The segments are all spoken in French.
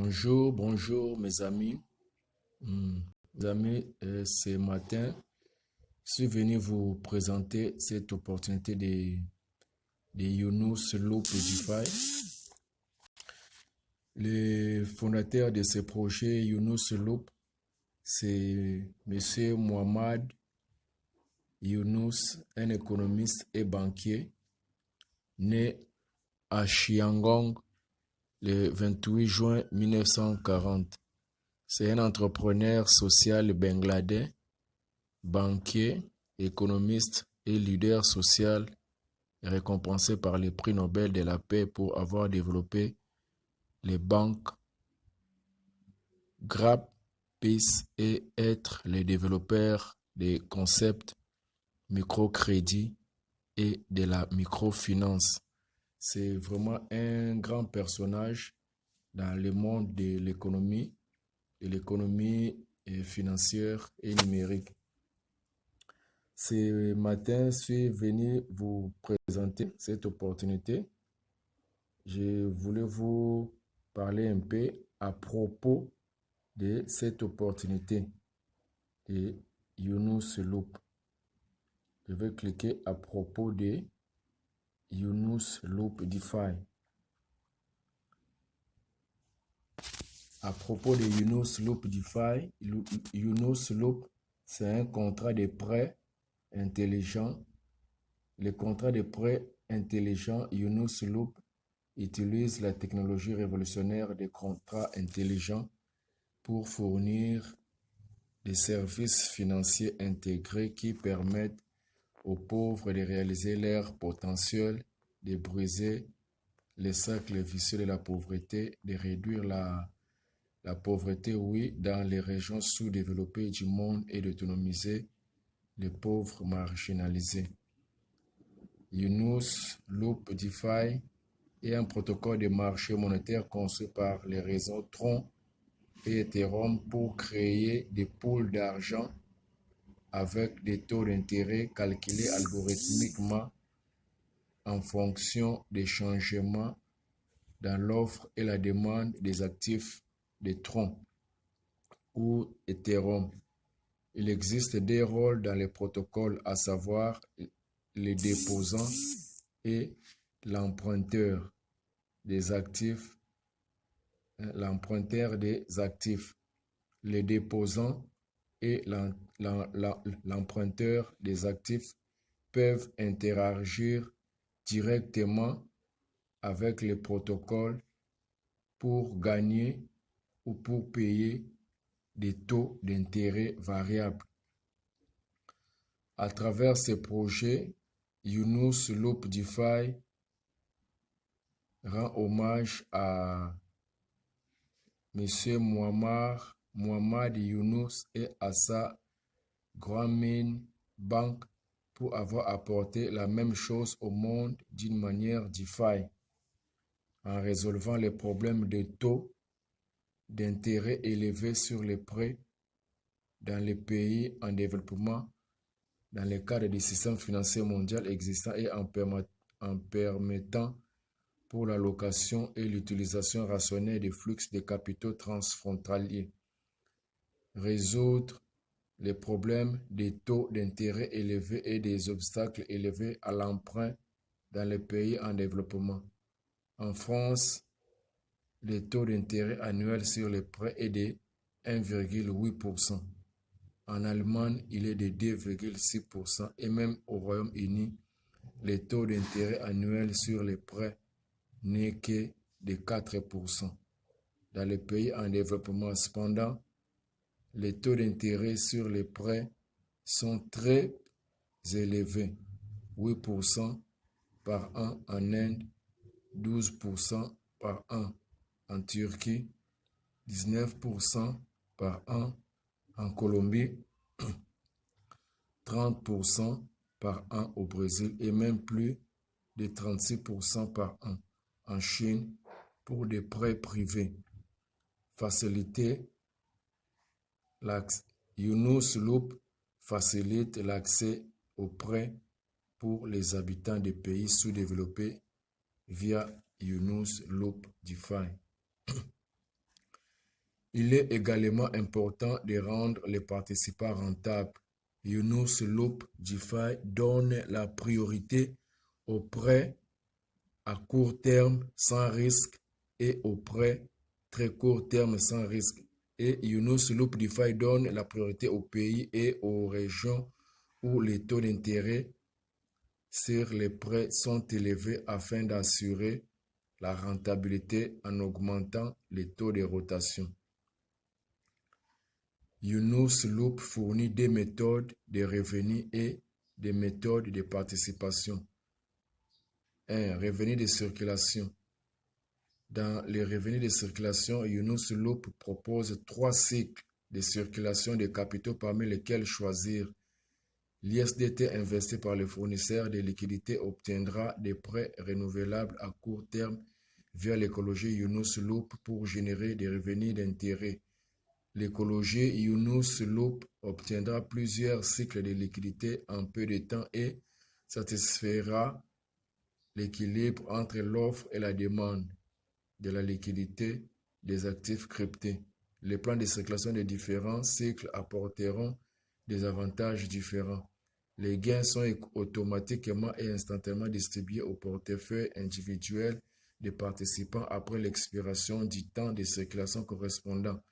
Bonjour, bonjour mes amis. Mes amis, ce matin, je suis venu vous présenter cette opportunité de Yunus Loop DeFi. Le fondateur de ce projet Yunus Loop, c'est Monsieur Mohamed Yunus, un économiste et banquier, né à Chiangong le 28 juin 1940. C'est un entrepreneur social bangladais, banquier, économiste et leader social récompensé par le prix Nobel de la paix pour avoir développé les banques Grab, Peace et être le développeur des concepts microcrédit et de la microfinance. C'est vraiment un grand personnage dans le monde de l'économie financière et numérique. Ce matin, je suis venu vous présenter cette opportunité. Je voulais vous parler un peu à propos de cette opportunité de Yunus Loop. Je vais cliquer à propos de Yunus Loop DeFi. À propos de Yunus Loop DeFi, Yunus Loop, c'est un contrat de prêt intelligent. Le contrat de prêt intelligent Yunus Loop utilise la technologie révolutionnaire des contrats intelligents pour fournir des services financiers intégrés qui permettent aux pauvres de réaliser leur potentiel, de briser le cercle vicieux de la pauvreté, de réduire la pauvreté, oui, dans les régions sous-développées du monde et d'autonomiser les pauvres marginalisés. Yunus Loop DeFi est un protocole de marché monétaire conçu par les réseaux Tron et Ethereum pour créer des pools d'argent avec des taux d'intérêt calculés algorithmiquement en fonction des changements dans l'offre et la demande des actifs de Tron ou Ethereum. Il existe des rôles dans les protocoles, à savoir les déposants et l'emprunteur des actifs, les déposants et l'emprunteur des actifs peuvent interagir directement avec les protocoles pour gagner ou pour payer des taux d'intérêt variables. À travers ce projet, Yunus Loop DeFi rend hommage à M. Mohamed Yunus et à sa Grameen Bank pour avoir apporté la même chose au monde d'une manière DeFi, en résolvant les problèmes de taux d'intérêt élevés sur les prêts dans les pays en développement dans le cadre du système financier mondial existant et en permettant pour l'allocation et l'utilisation rationnelle des flux de capitaux transfrontaliers. Résoudre les problèmes des taux d'intérêt élevés et des obstacles élevés à l'emprunt dans les pays en développement. En France, le taux d'intérêt annuel sur les prêts est de 1,8%. En Allemagne, il est de 2,6% et même au Royaume-Uni, le taux d'intérêt annuel sur les prêts n'est que de 4%. Dans les pays en développement, cependant, les taux d'intérêt sur les prêts sont très élevés. 8% par an en Inde, 12% par an en Turquie, 19% par an en Colombie, 30% par an au Brésil et même plus de 36% par an en Chine pour des prêts privés. Yunus Loop facilite l'accès aux prêts pour les habitants des pays sous-développés via Yunus Loop DeFi. Il est également important de rendre les participants rentables. Yunus Loop DeFi donne la priorité aux prêts à court terme sans risque et aux prêts très court terme sans risque. Et Yunus Loop DeFi donne la priorité aux pays et aux régions où les taux d'intérêt sur les prêts sont élevés afin d'assurer la rentabilité en augmentant les taux de rotation. Yunus Loop fournit des méthodes de revenus et des méthodes de participation. 1. Revenus de circulation. Dans les revenus de circulation, Yunus Loop propose 3 cycles de circulation de capitaux parmi lesquels choisir. L'ISDT investi par le fournisseur de liquidités obtiendra des prêts renouvelables à court terme via l'écologie Yunus Loop pour générer des revenus d'intérêt. L'écologie Yunus Loop obtiendra plusieurs cycles de liquidité en peu de temps et satisfera l'équilibre entre l'offre et la demande de la liquidité des actifs cryptés. Les plans de circulation des différents cycles apporteront des avantages différents. Les gains sont automatiquement et instantanément distribués au portefeuille individuel des participants après l'expiration du temps de circulation correspondant.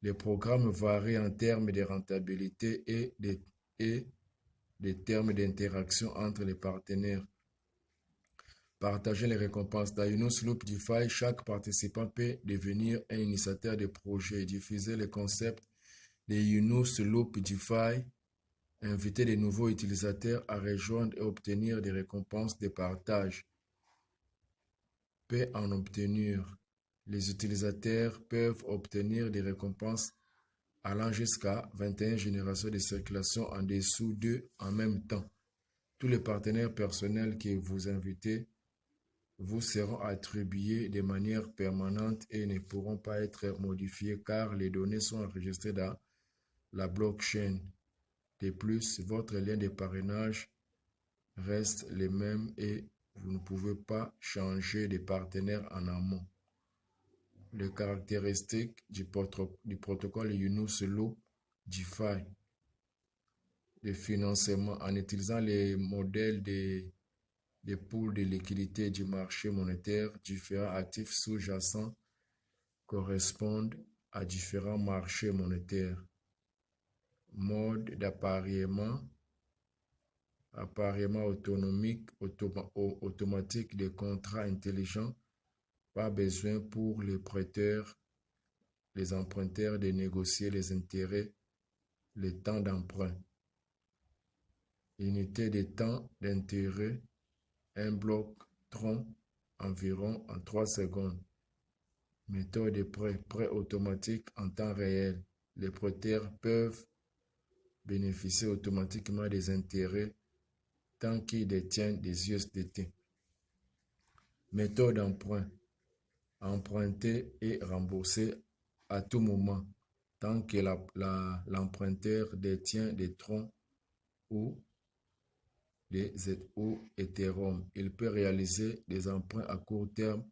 Les programmes varient en termes de rentabilité et des termes d'interaction entre les partenaires. Partager les récompenses. Dans Yunus Loop DeFi, chaque participant peut devenir un initiateur de projet, diffuser les concepts de Yunus Loop DeFi, inviter de nouveaux utilisateurs à rejoindre et obtenir des récompenses de partage. Peut en obtenir. Les utilisateurs peuvent obtenir des récompenses allant jusqu'à 21 générations de circulation en dessous d'eux en même temps. Tous les partenaires personnels que vous invitez vous seront attribués de manière permanente et ne pourront pas être modifiés car les données sont enregistrées dans la blockchain. De plus, votre lien de parrainage reste le même et vous ne pouvez pas changer de partenaire en amont. Les caractéristiques du protocole Yunus Loop DeFi. Le financement en utilisant les modèles des pools de liquidité du marché monétaire, différents actifs sous-jacents correspondent à différents marchés monétaires. Mode d'appareillement, appareillement automatique des contrats intelligents. Pas besoin pour les prêteurs, les emprunteurs de négocier les intérêts, le temps d'emprunt. Unité de temps d'intérêt, un bloc tronc environ en 3 secondes. Méthode de prêt automatique en temps réel. Les prêteurs peuvent bénéficier automatiquement des intérêts tant qu'ils détiennent des USDT. Méthode d'emprunt. Emprunter et rembourser à tout moment tant que l'emprunteur détient des troncs ou Ethereum. Il peut réaliser des emprunts à court terme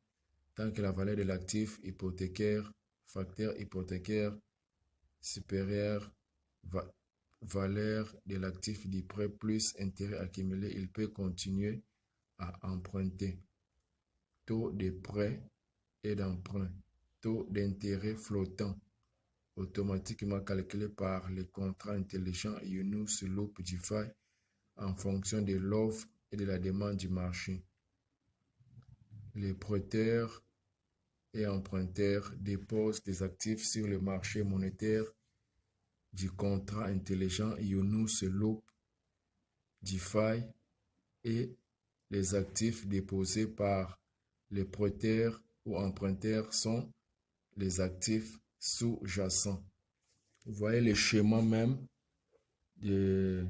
tant que la valeur de l'actif hypothécaire, facteur hypothécaire supérieur, valeur de l'actif du prêt plus intérêt accumulé, il peut continuer à emprunter. Taux de prêt et d'emprunt. Taux d'intérêt flottant, automatiquement calculé par les contrats intelligents Yunus Loop DeFi en fonction de l'offre et de la demande du marché. Les prêteurs et emprunteurs déposent des actifs sur le marché monétaire du contrat intelligent Yunus Loop DeFi et les actifs déposés par les prêteurs ou emprunteurs sont les actifs sous-jacents. Vous voyez le schéma même de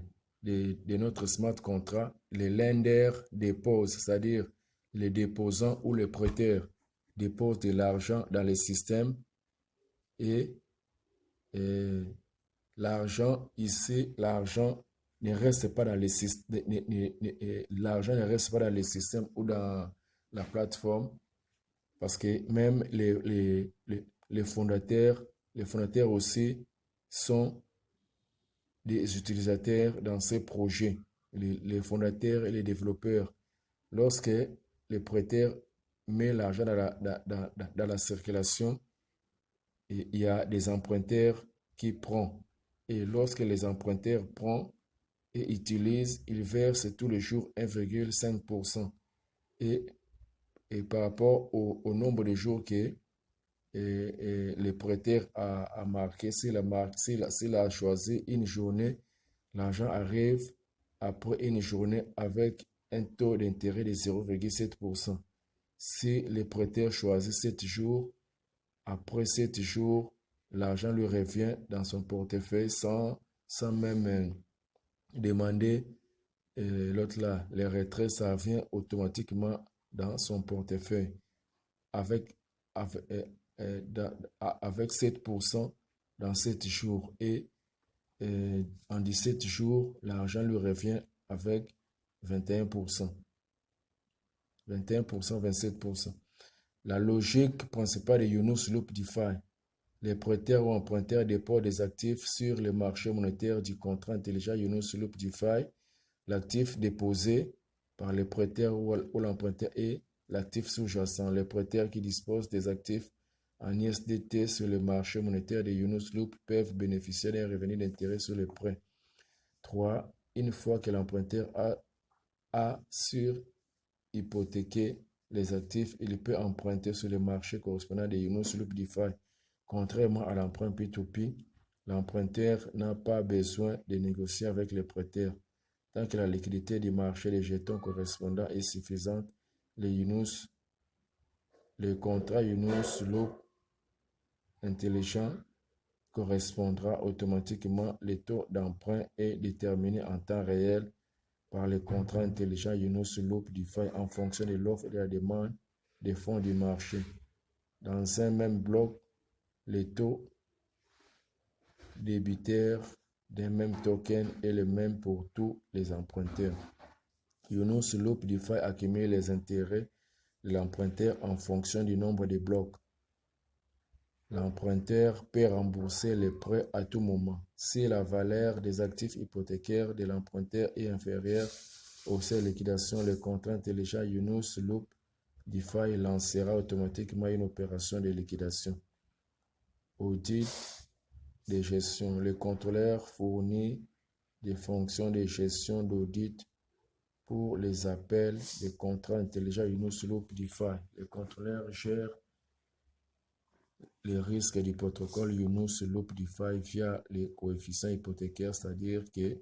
notre smart contract. Les lenders déposent, c'est-à-dire les déposants ou les prêteurs déposent de l'argent dans le système et l'argent ici, l'argent ne reste pas dans le système, l'argent ne reste pas dans le système ou dans la plateforme parce que même les fondateurs Les fondateurs aussi sont des utilisateurs dans ces projets. Les fondateurs et les développeurs, lorsque le prêteur met l'argent dans la circulation, il y a des emprunteurs qui prennent. Et lorsque les emprunteurs prennent et utilisent, ils versent tous les jours 1,5%. Et, et par rapport au nombre de jours que le prêteur a marqué, s'il a choisi une journée, l'argent arrive après une journée avec un taux d'intérêt de 0,7%. Si le prêteur choisit 7 jours, après 7 jours, l'argent lui revient dans son portefeuille sans même demander l'autre là. Les retraits, ça vient automatiquement dans son portefeuille avec, avec, avec 7% dans 7 jours. Et en 17 jours, l'argent lui revient avec 21%. 21%, 27%. La logique principale de Yunus Loop DeFi. Les prêteurs ou emprunteurs déposent des actifs sur le marché monétaire du contrat intelligent Yunus Loop DeFi. L'actif déposé par le prêteur ou l'emprunteur est l'actif sous-jacent. Les prêteurs qui disposent des actifs en USDT sur le marché monétaire de Yunus Loop peuvent bénéficier d'un revenu d'intérêt sur les prêts. 3. Une fois que l'emprunteur a surhypothéqué les actifs, il peut emprunter sur le marché correspondant de Yunus Loop DeFi. Contrairement à l'emprunt P2P, l'emprunteur n'a pas besoin de négocier avec le prêteur. Tant que la liquidité du marché des jetons correspondant est suffisante, le contrat Yunus Loop intelligent correspondra automatiquement. Le taux d'emprunt est déterminé en temps réel par le contrat intelligent Yunus Loop DeFi en fonction de l'offre et de la demande des fonds du marché. Dans un même bloc, le taux débitaire d'un même token est le même pour tous les emprunteurs. Yunus Loop DeFi accumule les intérêts de l'emprunteur en fonction du nombre de blocs. L'emprunteur peut rembourser les prêts à tout moment. Si la valeur des actifs hypothécaires de l'emprunteur est inférieure au seuil de liquidation, le contrat intelligent Yunus Loop DeFi lancera automatiquement une opération de liquidation. Audit de gestion. Le contrôleur fournit des fonctions de gestion d'audit pour les appels de contrats intelligents Yunus Loop DeFi. Le contrôleur gère les risques du protocole Yunus Loop DeFi via les coefficients hypothécaires, c'est-à-dire que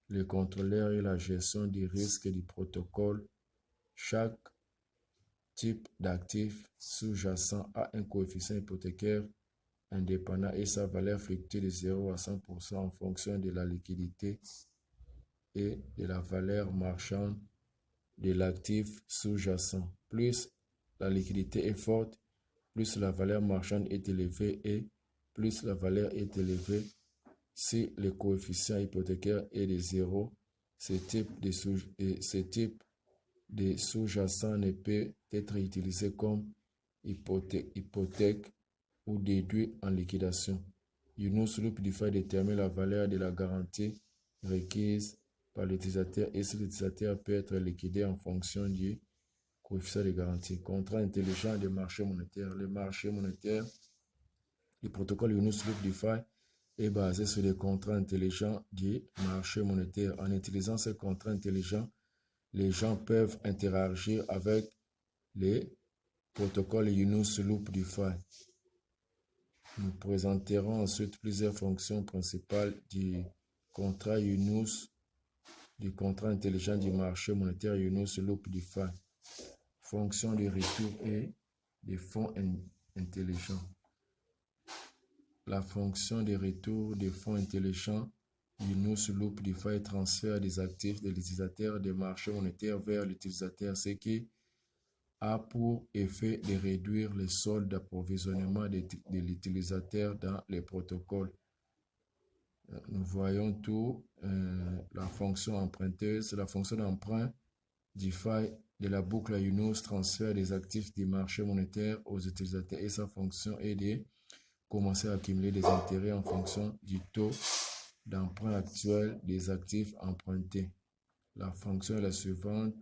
le contrôleur et la gestion des risques du protocole. Chaque type d'actif sous-jacent a un coefficient hypothécaire indépendant et sa valeur fluctue de 0 à 100% en fonction de la liquidité et de la valeur marchande de l'actif sous-jacent. Plus la liquidité est forte, plus la valeur marchande est élevée et plus la valeur est élevée. Si le coefficient hypothécaire est de 0, ce type de sous-jacent ne peut être utilisé comme hypothèque ou déduit en liquidation. Yunus Loop DeFi détermine la valeur de la garantie requise par l'utilisateur et si l'utilisateur peut être liquidé en fonction du coefficient de garantie. Contrat intelligent de marché monétaire. Le marché monétaire, le protocole Yunus Loop DeFi est basé sur les contrats intelligents du marché monétaire. En utilisant ces contrats intelligents, les gens peuvent interagir avec les protocoles Yunus Loop DeFi. Nous présenterons ensuite plusieurs fonctions principales du contrat Yunus, du contrat intelligent du marché monétaire Yunus Loop DeFi. Fonction de retour et des fonds intelligents. La fonction de retour des fonds intelligents Yunus Loop DeFi transfère des actifs de l'utilisateur des marchés monétaires vers l'utilisateur, ce qui a pour effet de réduire les soldes d'approvisionnement de l'utilisateur dans les protocoles. Nous voyons tout, la fonction emprunteuse, la fonction d'emprunt DeFi de la boucle Yunus transfère des actifs du marché monétaire aux utilisateurs et sa fonction est de commencer à accumuler des intérêts en fonction du taux d'emprunt actuel des actifs empruntés. La fonction est la suivante.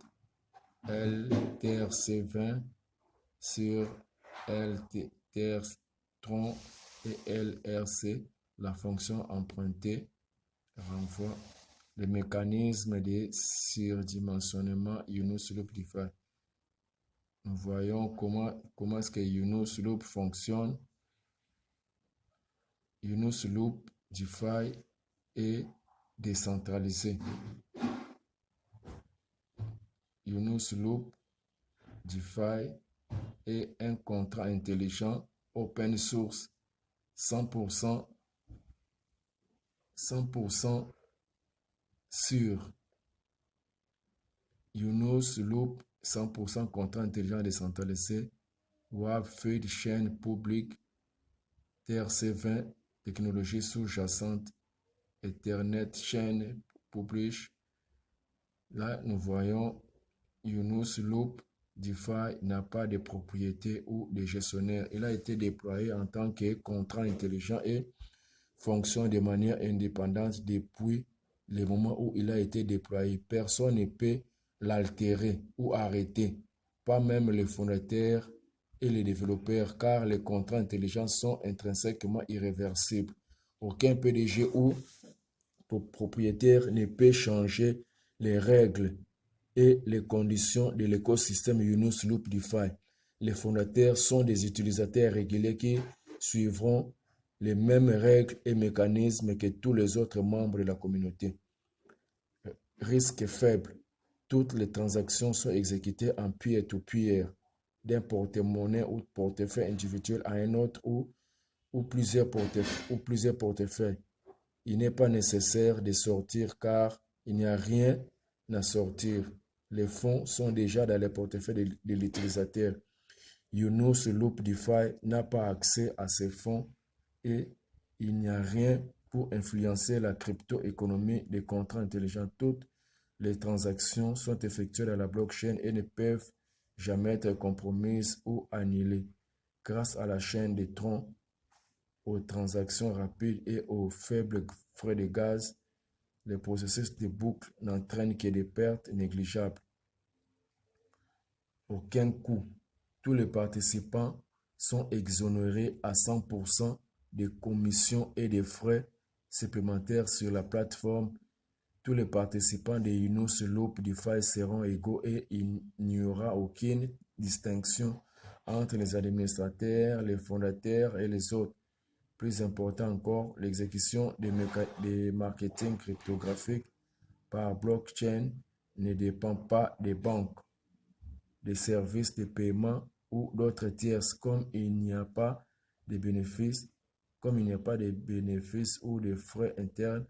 LTRC20 sur LTRC30 et LRC. La fonction empruntée renvoie le mécanisme de surdimensionnement Yunus Loop DeFi. Nous voyons comment est-ce que Yunus Loop fonctionne. Yunus Loop DeFi est décentralisé. Yunus Loop DeFi est un contrat intelligent open source 100% sûr. Yunus Loop 100% contrat intelligent décentralisé. WAV Feed chaîne publique TRC20 technologie sous-jacente Ethernet chaîne publish. Là, nous voyons Yunus Loop DeFi n'a pas de propriété ou de gestionnaire. Il a été déployé en tant que contrat intelligent et fonctionne de manière indépendante depuis le moment où il a été déployé. Personne ne peut l'altérer ou arrêter, pas même les fondateurs et les développeurs, car les contrats intelligents sont intrinsèquement irréversibles. Aucun PDG ou propriétaire ne peut changer les règles et les conditions de l'écosystème Yunus Loop DeFi. Les fondateurs sont des utilisateurs réguliers qui suivront les mêmes règles et mécanismes que tous les autres membres de la communauté. Risque faible. Toutes les transactions sont exécutées en peer-to-peer d'un porte-monnaie ou portefeuille individuel à un autre ou plusieurs portefeuilles. Il n'est pas nécessaire de sortir car il n'y a rien à sortir. Les fonds sont déjà dans les portefeuilles de l'utilisateur. Yunus Loop DeFi n'a pas accès à ces fonds et il n'y a rien pour influencer la crypto-économie des contrats intelligents. Toutes les transactions sont effectuées dans la blockchain et ne peuvent jamais être compromises ou annulées. Grâce à la chaîne des troncs, aux transactions rapides et aux faibles frais de gaz, le processus de boucle n'entraîne que des pertes négligeables. Aucun coût. Tous les participants sont exonérés à 100% des commissions et des frais supplémentaires sur la plateforme. Tous les participants de Yunus Loop DeFi seront égaux et il n'y aura aucune distinction entre les administrateurs, les fondateurs et les autres. Plus important encore, l'exécution des marketing cryptographiques par blockchain ne dépend pas des banques, des services de paiement ou d'autres tierces. Comme il n'y a pas de bénéfices, ou de frais internes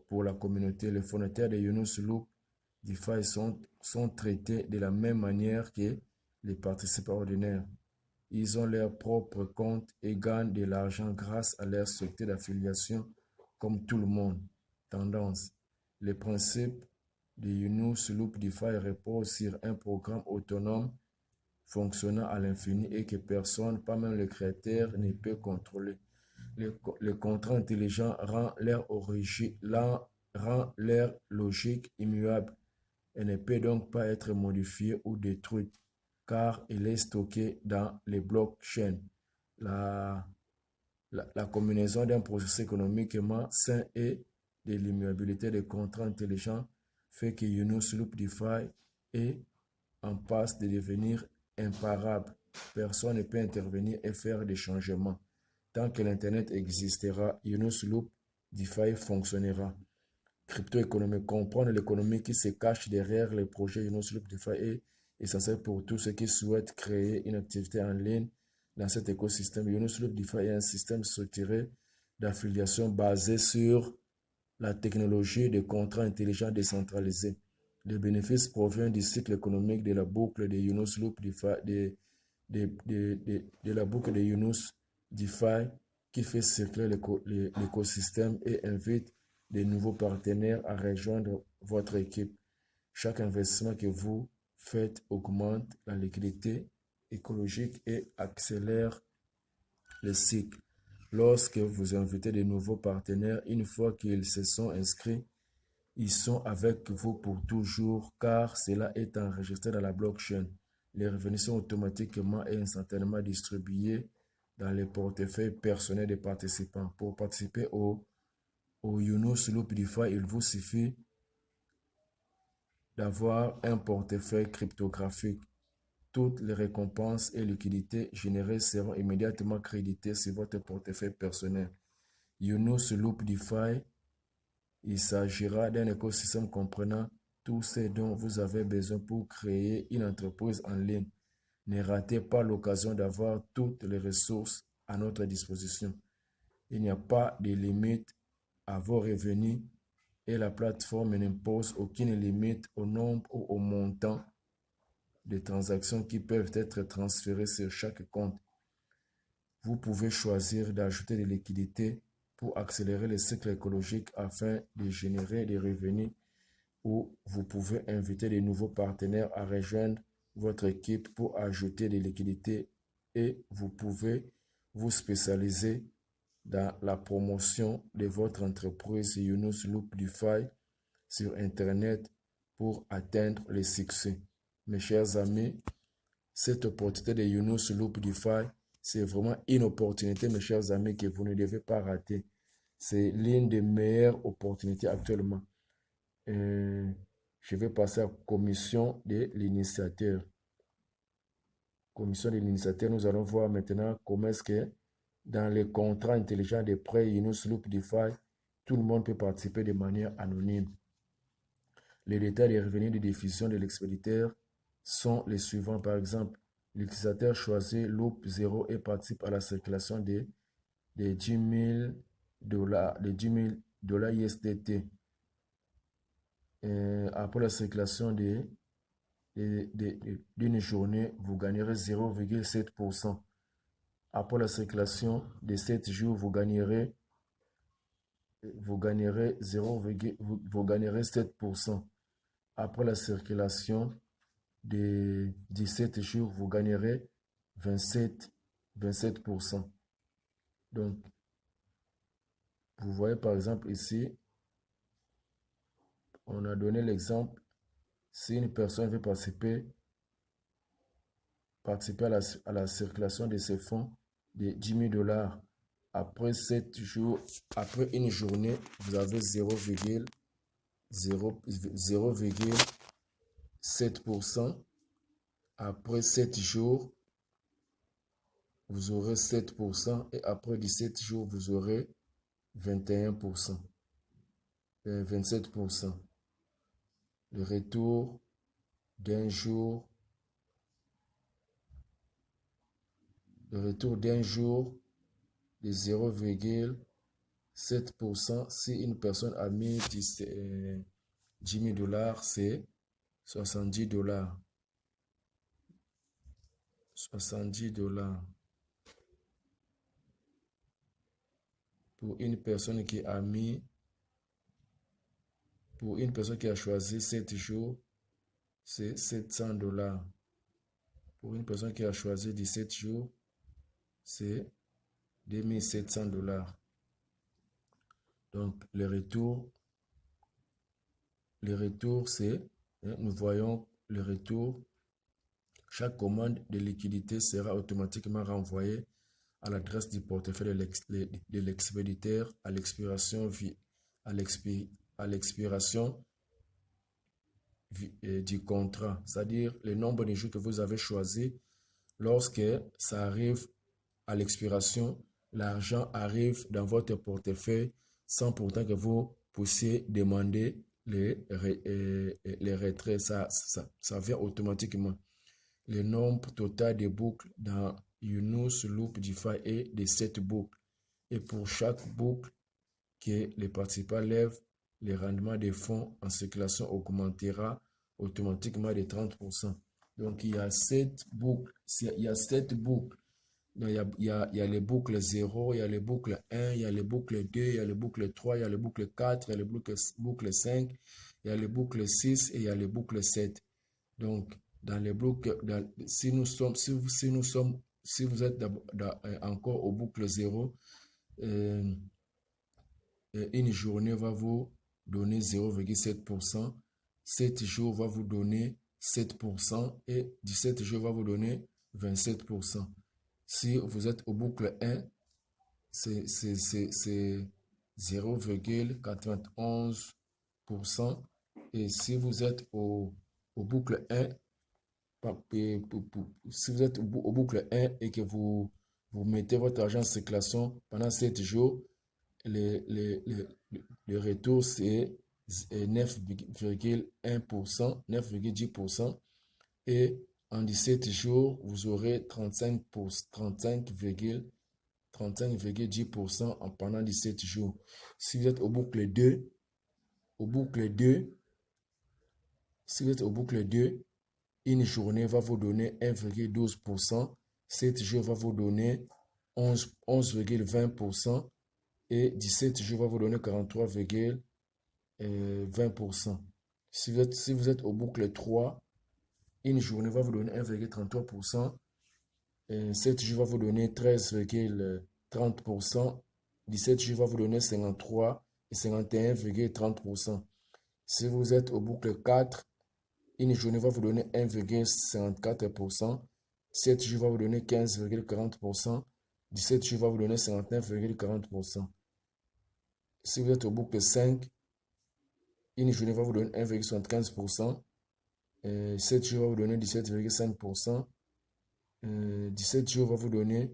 pour la communauté, les fondateurs de Yunus Loop DeFi sont traités de la même manière que les participants ordinaires. Ils ont leur propre compte et gagnent de l'argent grâce à leur structure d'affiliation comme tout le monde. Tendance. Le principe de Yunus Loop DeFi repose sur un programme autonome fonctionnant à l'infini et que personne, pas même le créateur, ne peut contrôler. Le contrat intelligent rend leur logique immuable et ne peut donc pas être modifié ou détruite, car il est stocké dans les blockchains. La combinaison d'un processus économiquement sain et de l'immuabilité des contrats intelligents fait que Yunus Loop DeFi est en passe de devenir imparable. Personne ne peut intervenir et faire des changements. Tant que l'Internet existera, Yunus Loop DeFi fonctionnera. Crypto-économie. Comprendre l'économie qui se cache derrière les projets Yunus Loop DeFi est essentiel pour tous ceux qui souhaitent créer une activité en ligne dans cet écosystème. Yunus Loop DeFi est un système structuré d'affiliation basé sur la technologie de contrats intelligents décentralisés. Les bénéfices proviennent du cycle économique de la boucle de Yunus Loop DeFi, de la boucle de Yunus DeFi qui fait circuler l'écosystème et invite de nouveaux partenaires à rejoindre votre équipe. Chaque investissement que vous faites augmente la liquidité écologique et accélère le cycle. Lorsque vous invitez de nouveaux partenaires, une fois qu'ils se sont inscrits, ils sont avec vous pour toujours car cela est enregistré dans la blockchain. Les revenus sont automatiquement et instantanément distribués dans les portefeuilles personnels des participants. Pour participer au Yunus Loop DeFi, il vous suffit d'avoir un portefeuille cryptographique. Toutes les récompenses et liquidités générées seront immédiatement créditées sur votre portefeuille personnel. Yunus Loop DeFi, il s'agira d'un écosystème comprenant tout ce dont vous avez besoin pour créer une entreprise en ligne. Ne ratez pas l'occasion d'avoir toutes les ressources à notre disposition. Il n'y a pas de limite à vos revenus et la plateforme n'impose aucune limite au nombre ou au montant de transactions qui peuvent être transférées sur chaque compte. Vous pouvez choisir d'ajouter des liquidités pour accélérer le cycle écologique afin de générer des revenus ou vous pouvez inviter de nouveaux partenaires à rejoindre votre équipe pour ajouter des liquidités et vous pouvez vous spécialiser dans la promotion de votre entreprise Yunus Loop DeFi sur Internet pour atteindre le succès. Mes chers amis, cette opportunité de Yunus Loop DeFi, c'est vraiment une opportunité, mes chers amis, que vous ne devez pas rater. C'est l'une des meilleures opportunités actuellement. Je vais passer à la commission de l'initiateur. Commission de l'initiateur, nous allons voir maintenant comment est-ce que dans les contrats intelligents de prêts Yunus Loop DeFi, tout le monde peut participer de manière anonyme. Les détails des revenus de diffusion de l'expéditeur sont les suivants. Par exemple, l'utilisateur choisit Loop 0 et participe à la circulation de 10 000 dollars USDT. Après la circulation d'une journée, vous gagnerez 0,7%. Après la circulation de 7 jours, vous gagnerez 7%. Après la circulation de 17 jours, vous gagnerez 27%. Donc, vous voyez par exemple ici, on a donné l'exemple, si une personne veut participer à la circulation de ses fonds de 10 000 dollars, après 7 jours, après une journée, vous avez 0,7%. Après 7 jours, vous aurez 7% et après 17 jours, vous aurez 21%, 27%. Le retour d'un jour, de 0,7%. Si une personne a mis 10 000 dollars, c'est 70 dollars. 70 dollars. Pour une personne qui a choisi 7 jours, c'est 700 dollars. Pour une personne qui a choisi 17 jours, c'est 2700 dollars. Donc, le retour, c'est, nous voyons le retour. Chaque commande de liquidité sera automatiquement renvoyée à l'adresse du portefeuille de l'expéditeur à l'expiration du contrat, c'est-à-dire le nombre de jours que vous avez choisi. Lorsque ça arrive à l'expiration, l'argent arrive dans votre portefeuille sans pourtant que vous puissiez demander les retraits. Ça vient automatiquement. Le nombre total de boucles dans Yunus Loop DeFi est de 7 boucles. Et pour chaque boucle que les participants lèvent, le rendement des fonds en circulation augmentera automatiquement de 30%. Donc, il y a 7 boucles. Il y a 7 boucles. Donc, il y a les boucles 0, il y a les boucles 1, il y a les boucles 2, il y a les boucles 3, il y a les boucles 4, il y a les boucles 5, il y a les boucles 6 et il y a les boucles 7. Donc, dans les boucles, si nous sommes si vous êtes encore au boucle 0, une journée va vous donner 0,7%, 7 jours va vous donner 7% et 17 jours va vous donner 27%. Si vous êtes au boucle 1, c'est 0,91%. Et si vous êtes au boucle 1, si vous êtes au boucle 1 et que vous mettez votre argent en circulation pendant 7 jours, le retour c'est 9,1%, 9,10%. Et en 17 jours, vous aurez 35,10% pendant 17 jours. Si vous êtes au boucle 2, si vous êtes au boucle 2, une journée va vous donner 1,12%, 7 jours va vous donner 11,20% et 17 jours va vous donner 43,20%. Si vous êtes au boucle 3, une journée va vous donner 1,33%, 7 jours va vous donner 13,30%, 17 jours va vous donner 53 et 51,30%. Si vous êtes au boucle 4, une journée va vous donner 1,54%, 7 jours va vous donner 15,40%, 17 jours va vous donner 59,40%. Si vous êtes au boucle 5, une journée va vous donner 1,75%, 7 jours va vous donner 17,5%, 17 jours va vous donner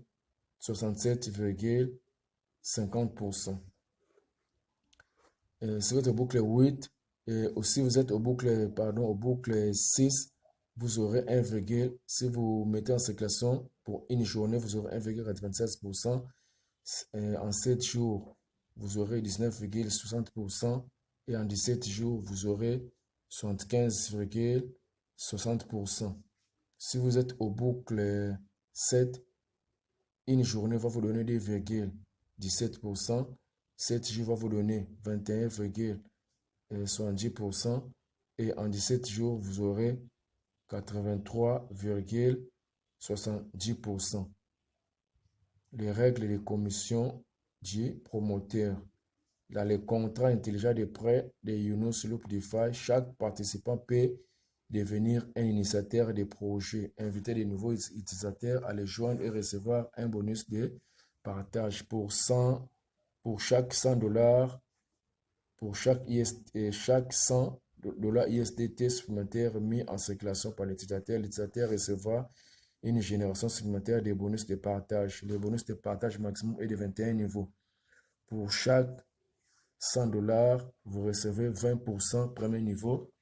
67,50%. Si vous êtes au boucle 8, si vous êtes au boucle 6, vous aurez si vous mettez en circulation pour une journée, vous aurez 1,96%. En 7 jours, vous aurez 19,60%. Et en 17 jours, vous aurez 75,60%. Si vous êtes au boucle 7, une journée va vous donner 2,17%. 7 jours va vous donner 21,70%. Et en 17 jours, vous aurez 83,70%. Les règles des commissions du promoteur. Dans les contrats intelligents de prêt de Yunus Loop DeFi, chaque participant peut devenir un initiateur de projet, inviter de nouveaux utilisateurs à les joindre et recevoir un bonus de partage pour chaque $100, pour chaque $100 ISDT supplémentaire mis en circulation par l'utilisateur recevra une génération supplémentaire de bonus de partage. Le bonus de partage maximum est de 21 niveaux. Pour chaque $100, vous recevez 20% premier niveau,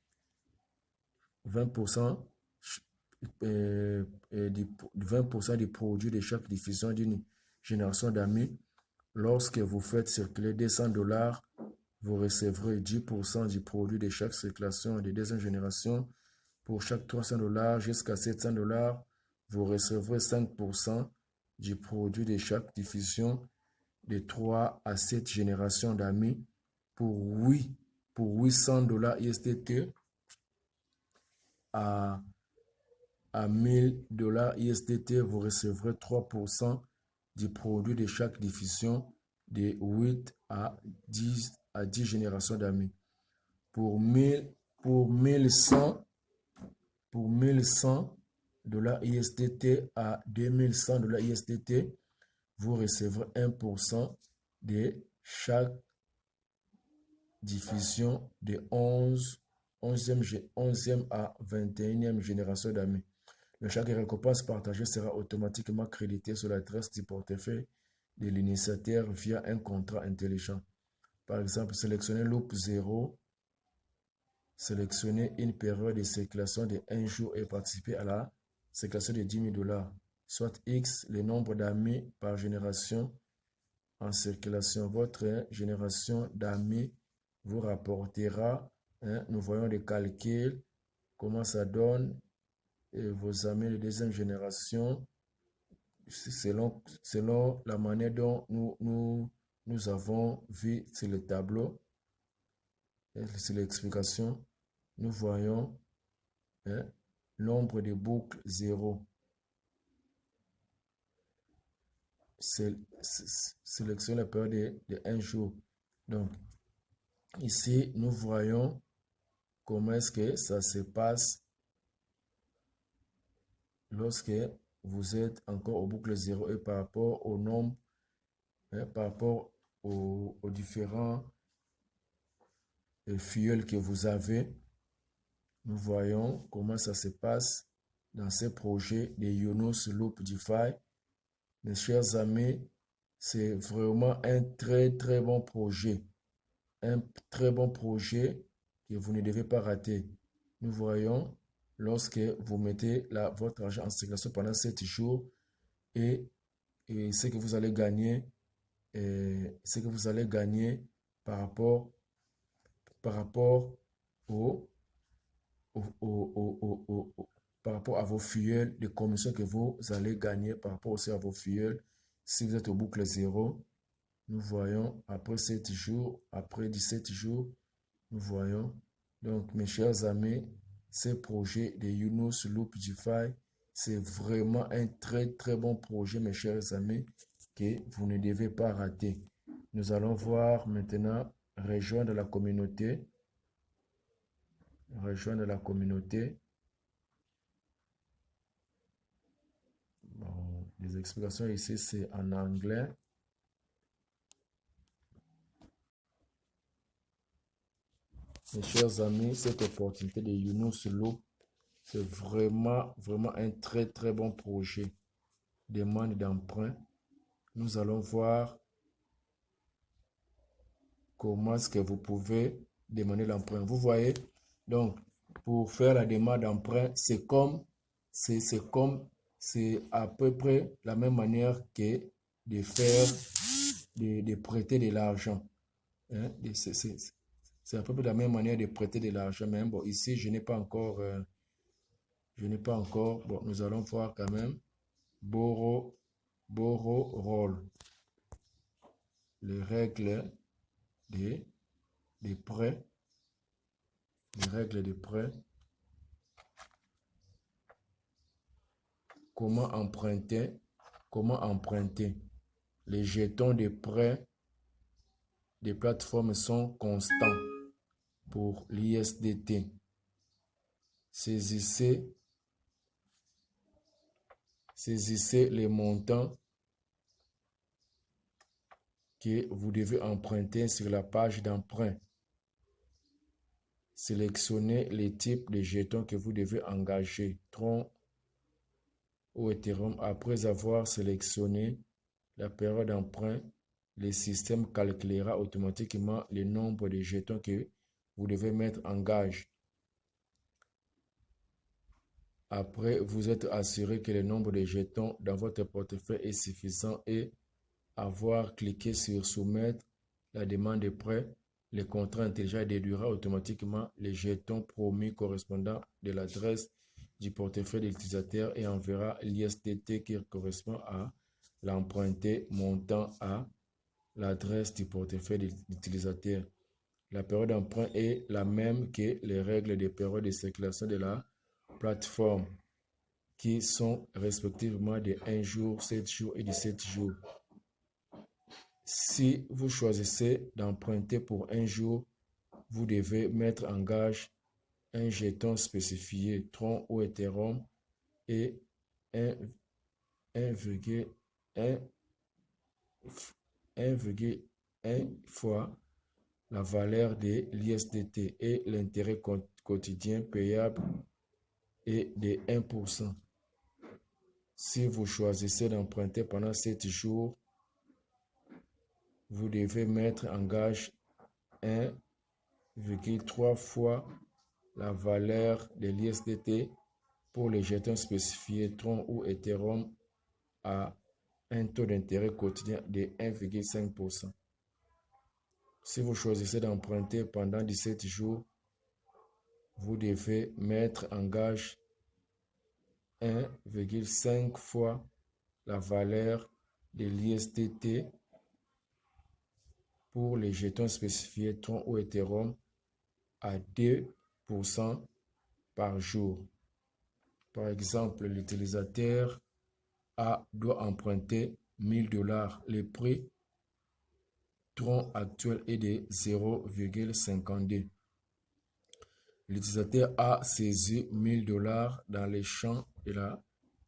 20% du produit de chaque diffusion d'une génération d'amis. Lorsque vous faites circuler des $100, vous recevrez 10% du produit de chaque circulation de deuxième génération. Pour chaque $300 jusqu'à $700, vous recevrez 5% du produit de chaque diffusion de 3 à 7 générations d'amis. Pour $800 ISDT à $1000 ISDT, vous recevrez 3% du produit de chaque diffusion de 8 à 10 générations d'amis. Pour 1100 $, ISDT à $2100 ISDT, vous recevrez 1% de chaque diffusion de 11e à 21e génération d'amis. Chaque récompense partagée sera automatiquement créditée sur l'adresse du portefeuille de l'initiateur via un contrat intelligent. Par exemple, sélectionnez Loop 0, sélectionnez une période de circulation de 1 jour et participez à la circulation de $10,000, soit X, le nombre d'amis par génération en circulation. Votre génération d'amis vous rapportera, nous voyons les calculs, comment ça donne, et vos amis de deuxième génération, selon la manière dont nous avons vu sur le tableau, sur l'explication, nous voyons nombre de boucles 0. sélectionne la période de 1 jour. Donc, ici, nous voyons comment est-ce que ça se passe lorsque vous êtes encore au boucle 0 et par rapport au nombre, par rapport aux différents filleuls que vous avez. Nous voyons comment ça se passe dans ces projets de Yunus Loop DeFi. Mes chers amis, c'est vraiment un très bon projet. Un très bon projet que vous ne devez pas rater. Nous voyons lorsque vous mettez votre argent en circulation pendant 7 jours et ce que vous allez gagner, par rapport au, par rapport à vos filleuls, les commissions que vous allez gagner par rapport aussi à vos filleuls. Si vous êtes au boucle 0, nous voyons après 7 jours, après 17 jours, nous voyons. Donc, mes chers amis, ce projet de Yunus Loop DeFi, c'est vraiment un très bon projet, mes chers amis, que vous ne devez pas rater. Nous allons voir maintenant rejoindre la communauté. Rejoindre la communauté. Bon, les explications ici, c'est en anglais. Mes chers amis, cette opportunité de Yunus Loop, c'est vraiment un très bon projet. Demande d'emprunt. Nous allons voir comment est-ce que vous pouvez demander l'emprunt. Vous voyez, donc, pour faire la demande d'emprunt, c'est à peu près la même manière que de faire, de prêter de l'argent. Hein? C'est à peu près la même manière de prêter de l'argent. Mais bon, ici, je n'ai pas encore, bon, nous allons voir quand même, borrow roll, les règles des prêts, comment emprunter, les jetons de prêts des plateformes sont constants pour l'ISDT. Saisissez les montants que vous devez emprunter sur la page d'emprunt. Sélectionnez les types de jetons que vous devez engager, Tron ou Ethereum. Après avoir sélectionné la période d'emprunt, le système calculera automatiquement le nombre de jetons que vous devez mettre en gage. Après, vous êtes assuré que le nombre de jetons dans votre portefeuille est suffisant et avoir cliqué sur soumettre la demande de prêt, le contrat intelligent déduira automatiquement les jetons promis correspondant de l'adresse du portefeuille de l'utilisateur et enverra l'ISDT qui correspond à l'emprunté montant à l'adresse du portefeuille de l'utilisateur. La période d'emprunt est la même que les règles de période de circulation de la plateforme qui sont respectivement de 1 jour, 7 jours et 17 jours. Si vous choisissez d'emprunter pour 1 jour, vous devez mettre en gage un jeton spécifié Tron ou Ethereum et 1,1 fois la valeur de l'ISDT et l'intérêt quotidien payable est de 1%. Si vous choisissez d'emprunter pendant 7 jours, vous devez mettre en gage 1,3 fois la valeur de l'ISDT pour les jetons spécifiés Tron ou Ethereum à un taux d'intérêt quotidien de 1,5%. Si vous choisissez d'emprunter pendant 17 jours, vous devez mettre en gage 1,5 fois la valeur de l'ISDT pour les jetons spécifiés Tron ou Ethereum à 2% par jour. Par exemple, l'utilisateur doit emprunter $1000. Le prix Tron actuel est de 0,52. L'utilisateur a saisi $1000 dans les champs de la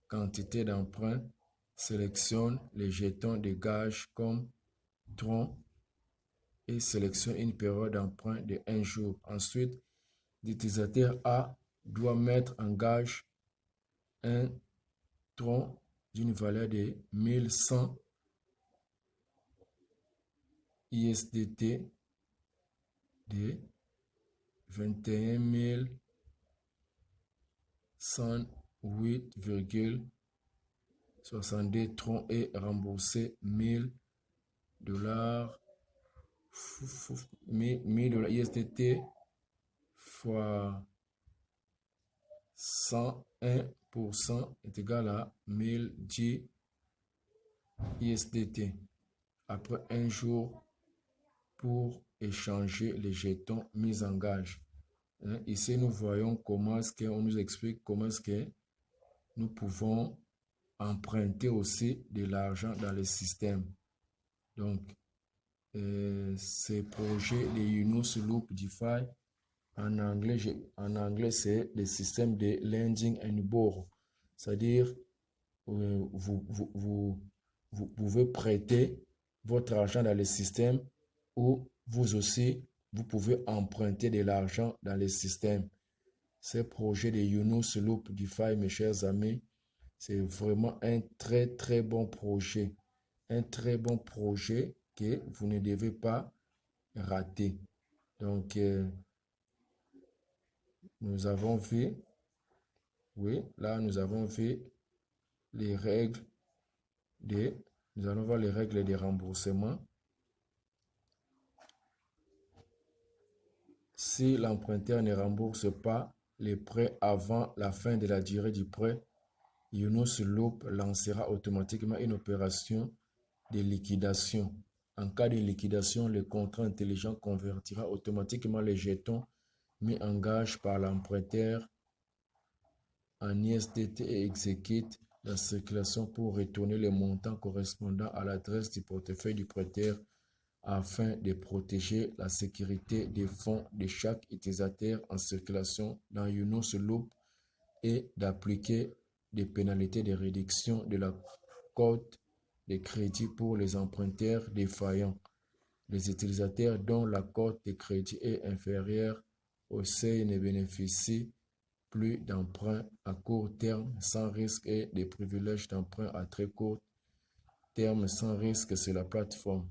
quantité d'emprunt. Sélectionne les jetons de gage comme Tron et sélectionne une période d'emprunt de 1 jour. Ensuite, l'utilisateur A doit mettre en gage un Tron d'une valeur de 1100 USDT de 21 108,62 troncs et rembourser $1000 USDT fois 101% est égal à 1010 USDT. Après un jour pour échanger les jetons mis en gage. Ici, nous voyons comment est-ce qu'on nous explique comment est-ce que nous pouvons emprunter aussi de l'argent dans le système. Donc, ces projets de Yunus Loop DeFi, en anglais c'est le système de lending and borrow. C'est-à-dire, vous pouvez prêter votre argent dans le système ou vous aussi, vous pouvez emprunter de l'argent dans le système. Ces projets de Yunus Loop DeFi, mes chers amis, c'est vraiment un très bon projet. Un très bon projet que vous ne devez pas rater. Donc, nous avons vu, oui, là nous avons vu les règles nous allons voir les règles de remboursement. Si l'emprunteur ne rembourse pas les prêts avant la fin de la durée du prêt, Yunus Loop lancera automatiquement une opération de liquidation. En cas de liquidation, le contrat intelligent convertira automatiquement les jetons mis en gage par l'emprunteur en USDT et exécute la circulation pour retourner le montant correspondant à l'adresse du portefeuille du prêteur afin de protéger la sécurité des fonds de chaque utilisateur en circulation dans Yunus Loop et d'appliquer des pénalités de réduction de la cote de crédit pour les emprunteurs défaillants. Les utilisateurs dont la cote de crédit est inférieure au seuil ne bénéficient plus d'emprunts à court terme sans risque et des privilèges d'emprunt à très court terme sans risque sur la plateforme.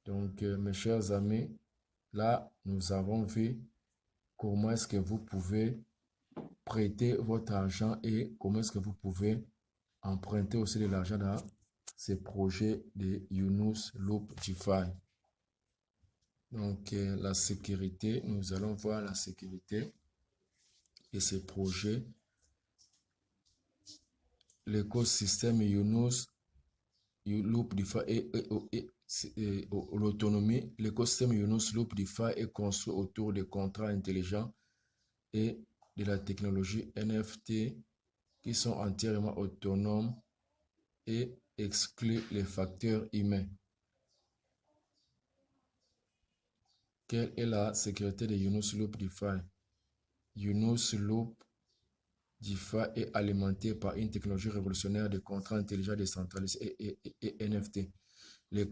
Donc, mes chers amis, là, nous avons vu comment est-ce que vous pouvez prêter votre argent et comment est-ce que vous pouvez emprunter aussi de l'argent dans ces projets de Yunus Loop DeFi. Donc, la sécurité, nous allons voir la sécurité de ces projets. L'écosystème Yunus Loop DeFi et l'autonomie. L'écosystème Yunus Loop DeFi est construit autour des contrats intelligents et de la technologie NFT qui sont entièrement autonomes et excluent les facteurs humains. Quelle est la sécurité de Yunus Loop DeFi? Yunus Loop DeFi est alimenté par une technologie révolutionnaire de contrats intelligents décentralisés et NFT. Le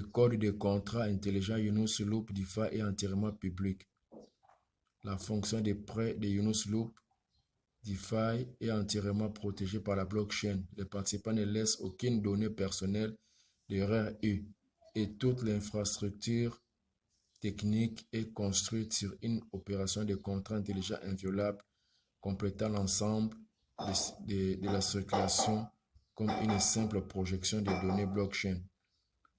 code de contrat intelligent Yunus Loop DeFi est entièrement public. La fonction de prêt de Yunus Loop DeFi est entièrement protégée par la blockchain. Les participants ne laissent aucune donnée personnelle de RRU et toute l'infrastructure technique est construite sur une opération de contrat intelligent inviolable, complétant l'ensemble de la circulation comme une simple projection de données blockchain.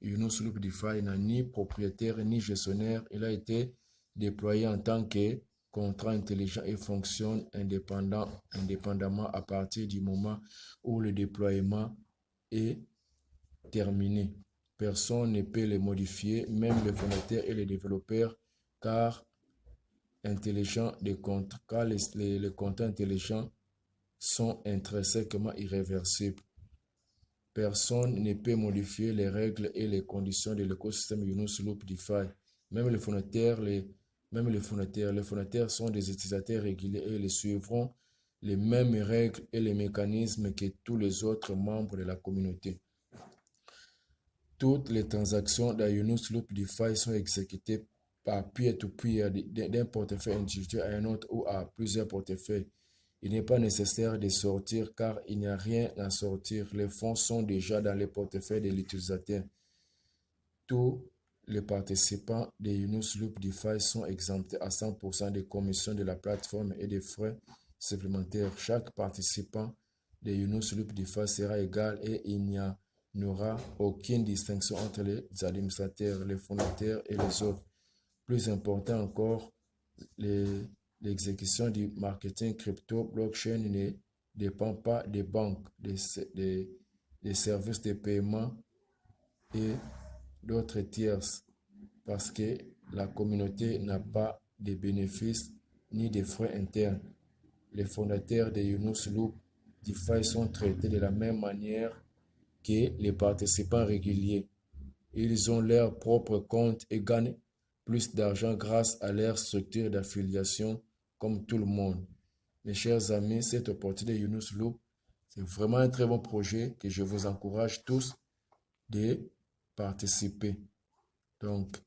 Yunus Loop DeFi n'a ni propriétaire ni gestionnaire. Il a été déployé en tant que contrat intelligent et fonctionne indépendamment à partir du moment où le déploiement est terminé. Personne ne peut le modifier, même les fondateurs et les développeurs, car intelligents des comptes, car les comptes intelligents sont intrinsèquement irréversibles. Personne ne peut modifier les règles et les conditions de l'écosystème Yunus Loop DeFi. Même les fondateurs sont des utilisateurs réguliers et ils suivront les mêmes règles et les mécanismes que tous les autres membres de la communauté. Toutes les transactions dans Yunus Loop DeFi sont exécutées par peer-to-peer d'un portefeuille individuel à un autre ou à plusieurs portefeuilles. Il n'est pas nécessaire de sortir car il n'y a rien à sortir. Les fonds sont déjà dans les portefeuilles de l'utilisateur. Tous les participants de Yunus Loop DeFi sont exemptés à 100% des commissions de la plateforme et des frais supplémentaires. Chaque participant de Yunus Loop DeFi sera égal et il n'y aura aucune distinction entre les administrateurs, les fondateurs et les autres. Plus important encore, l'exécution du marketing crypto blockchain ne dépend pas des banques, des services de paiement et d'autres tierces parce que la communauté n'a pas de bénéfices ni de frais internes. Les fondateurs de Yunus Loop DeFi sont traités de la même manière que les participants réguliers. Ils ont leur propre compte et gagnent plus d'argent grâce à leur structure d'affiliation comme tout le monde. Mes chers amis, cette opportunité de Yunus Loop, c'est vraiment un très bon projet que je vous encourage tous de participer. Donc,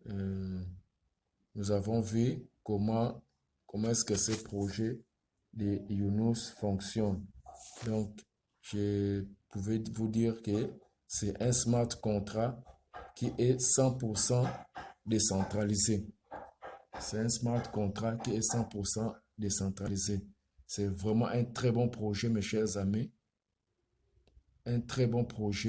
nous avons vu comment est-ce que ce projet de Yunus fonctionne. Donc, je pouvais vous dire que c'est un smart contract qui est 100% décentralisé. C'est un smart contract qui est 100% décentralisé. C'est vraiment un très bon projet, mes chers amis. Un très bon projet.